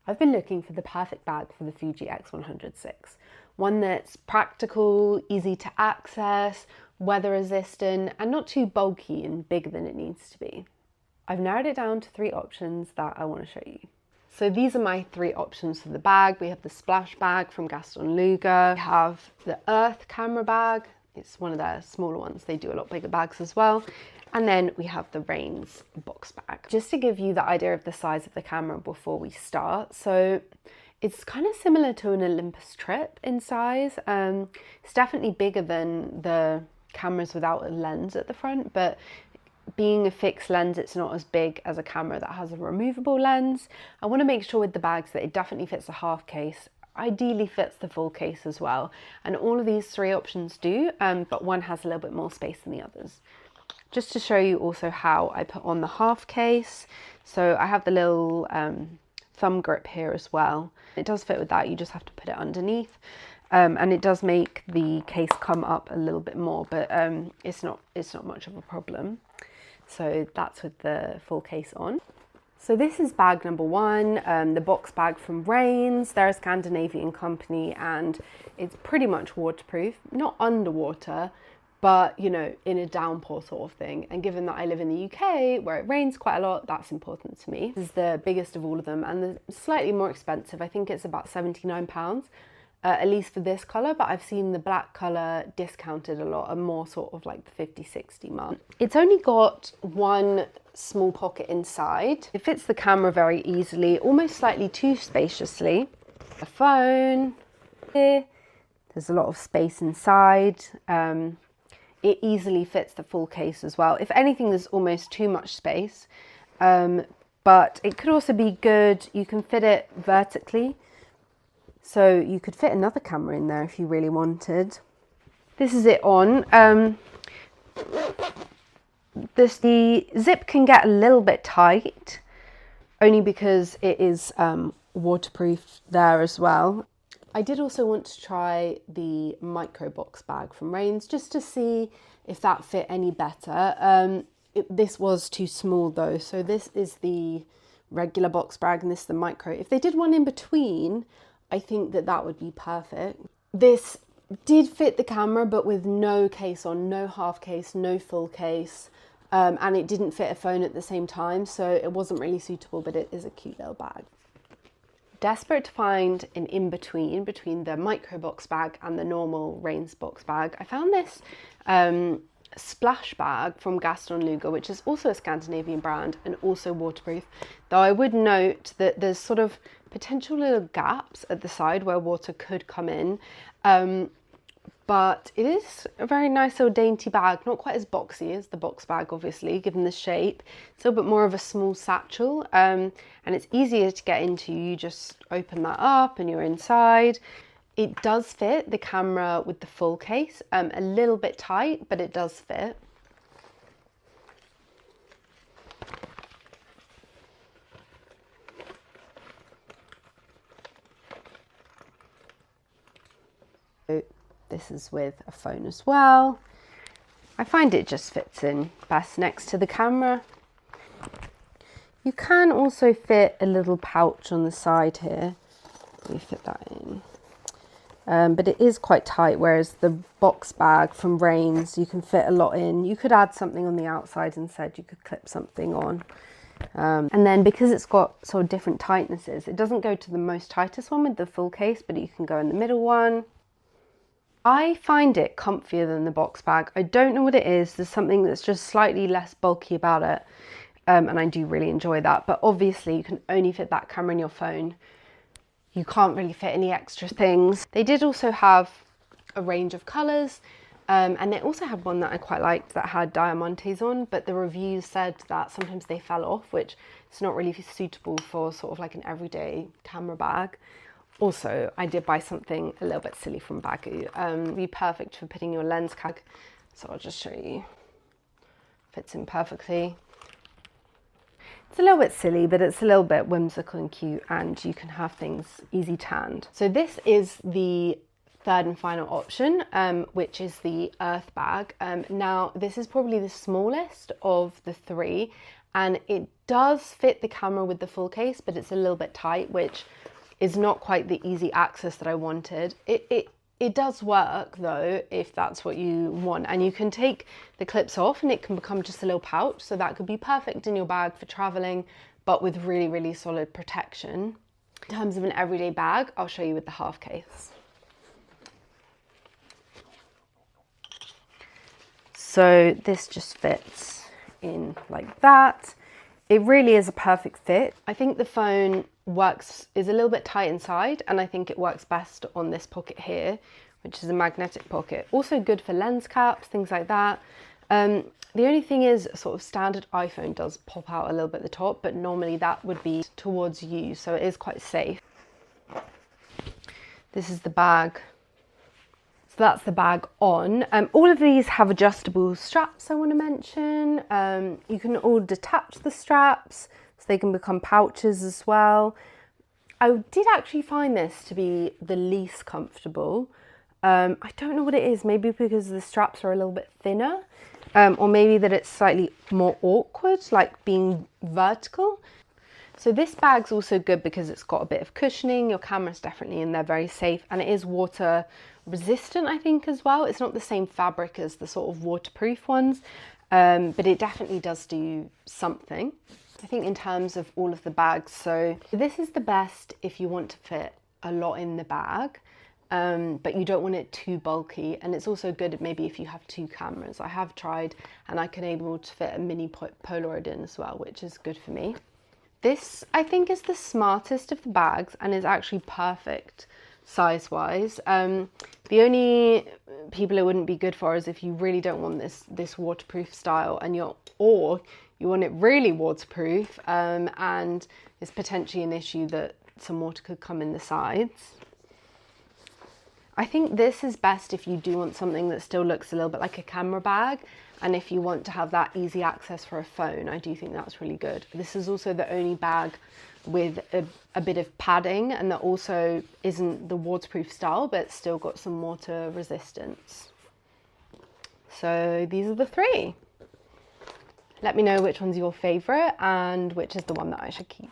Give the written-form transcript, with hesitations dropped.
I've been looking for the perfect bag for the Fuji X100VI. One that's practical, easy to access, weather resistant, and not too bulky and bigger than it needs to be. I've narrowed it down to 3 options that I want to show you. So these are my 3 options for the bag. We have the Spläsh bag from Gaston Luga. We have the Urth camera bag. It's one of their smaller ones. They do a lot bigger bags as well. And then we have the Rains box bag. Just to give you the idea of the size of the camera before we start. So it's kind of similar to an Olympus Trip in size. It's definitely bigger than the cameras without a lens at the front, but being a fixed lens, it's not as big as a camera that has a removable lens. I want to make sure with the bags that it definitely fits the half case. Ideally fits the full case as well. And all of these 3 options do, but one has a little bit more space than the others. Just to show you also how I put on the half case. So I have the little thumb grip here as well. It does fit with that, you just have to put it underneath. And it does make the case come up a little bit more, but it's not much of a problem. So that's with the full case on. So this is bag number 1, the box bag from Rains. They're a Scandinavian company and it's pretty much waterproof, not underwater, but you know, in a downpour sort of thing. And given that I live in the UK where it rains quite a lot, that's important to me. This is the biggest of all of them and the slightly more expensive. I think it's about £79. At least for this colour, but I've seen the black colour discounted a lot and more sort of like the 50-60 mark. It's only got one small pocket inside. It fits the camera very easily, almost slightly too spaciously. A phone here, there's a lot of space inside. It easily fits the full case as well. If anything, there's almost too much space, but it could also be good. You can fit it vertically. So you could fit another camera in there if you really wanted. This is it on. The zip can get a little bit tight, only because it is waterproof there as well. I did also want to try the micro box bag from Rains just to see if that fit any better. This was too small though, so this is the regular box bag and this is the micro. If they did one in between, I think that would be perfect. This did fit the camera, but with no case on, no half case, no full case, and it didn't fit a phone at the same time, so it wasn't really suitable, but it is a cute little bag. Desperate to find an in-between between the micro box bag and the normal Rains box bag, I found this Spläsh bag from Gaston Luga, which is also a Scandinavian brand and also waterproof, though I would note that there's sort of potential little gaps at the side where water could come in, but it is a very nice little dainty bag, not quite as boxy as the box bag obviously given the shape. It's a little bit more of a small satchel, and it's easier to get into. You just open that up and you're inside. It does fit the camera with the full case, a little bit tight, but it does fit. This is with a phone as well. I find it just fits in best next to the camera. You can also fit a little pouch on the side here. Let me fit that in. But it is quite tight, whereas the box bag from Rains, you can fit a lot in. You could add something on the outside instead. You could clip something on. And then because it's got sort of different tightnesses, it doesn't go to the most tightest one with the full case, but you can go in the middle one. I find it comfier than the box bag. I don't know what it is. There's something that's just slightly less bulky about it. And I do really enjoy that. But obviously you can only fit that camera in your phone. You can't really fit any extra things. They did also have a range of colours. And they also had one that I quite liked that had diamantes on, but the reviews said that sometimes they fell off, which is not really suitable for sort of like an everyday camera bag. Also, I did buy something a little bit silly from Bagu. It'd be perfect for putting your lens cap. So I'll just show you. Fits in perfectly. It's a little bit silly, but it's a little bit whimsical and cute, and you can have things easy to hand. So this is the third and final option, which is the Urth bag. Now, this is probably the smallest of the 3, and it does fit the camera with the full case, but it's a little bit tight, which is not quite the easy access that I wanted. It does work though, if that's what you want, and you can take the clips off and it can become just a little pouch, so that could be perfect in your bag for traveling, but with really, really solid protection. In terms of an everyday bag, I'll show you with the half case. So this just fits in like that. It really is a perfect fit. I think the phone is a little bit tight inside, and I think it works best on this pocket here, which is a magnetic pocket. Also good for lens caps, things like that. The only thing is, a sort of standard iPhone does pop out a little bit at the top, but normally that would be towards you, so it is quite safe. This is the bag. So that's the bag on. All of these have adjustable straps, I want to mention. You can all detach the straps, so they can become pouches as well. I did actually find this to be the least comfortable. I don't know what it is, maybe because the straps are a little bit thinner, or maybe that it's slightly more awkward, like being vertical. So this bag's also good because it's got a bit of cushioning, your camera's definitely in there, very safe, and it is water resistant, I think, as well. It's not the same fabric as the sort of waterproof ones, but it definitely does do something. I think in terms of all of the bags, so this is the best if you want to fit a lot in the bag, but you don't want it too bulky, and it's also good maybe if you have two cameras. I have tried, and I can able to fit a mini Polaroid in as well, which is good for me. This, I think, is the smartest of the bags and is actually perfect size-wise. The only people it wouldn't be good for is if you really don't want this waterproof style, and you want it really waterproof, and it's potentially an issue that some water could come in the sides. I think this is best if you do want something that still looks a little bit like a camera bag, and if you want to have that easy access for a phone, I do think that's really good. This is also the only bag with a bit of padding, and that also isn't the waterproof style, but it's still got some water resistance. So these are the three. Let me know which one's your favourite and which is the one that I should keep.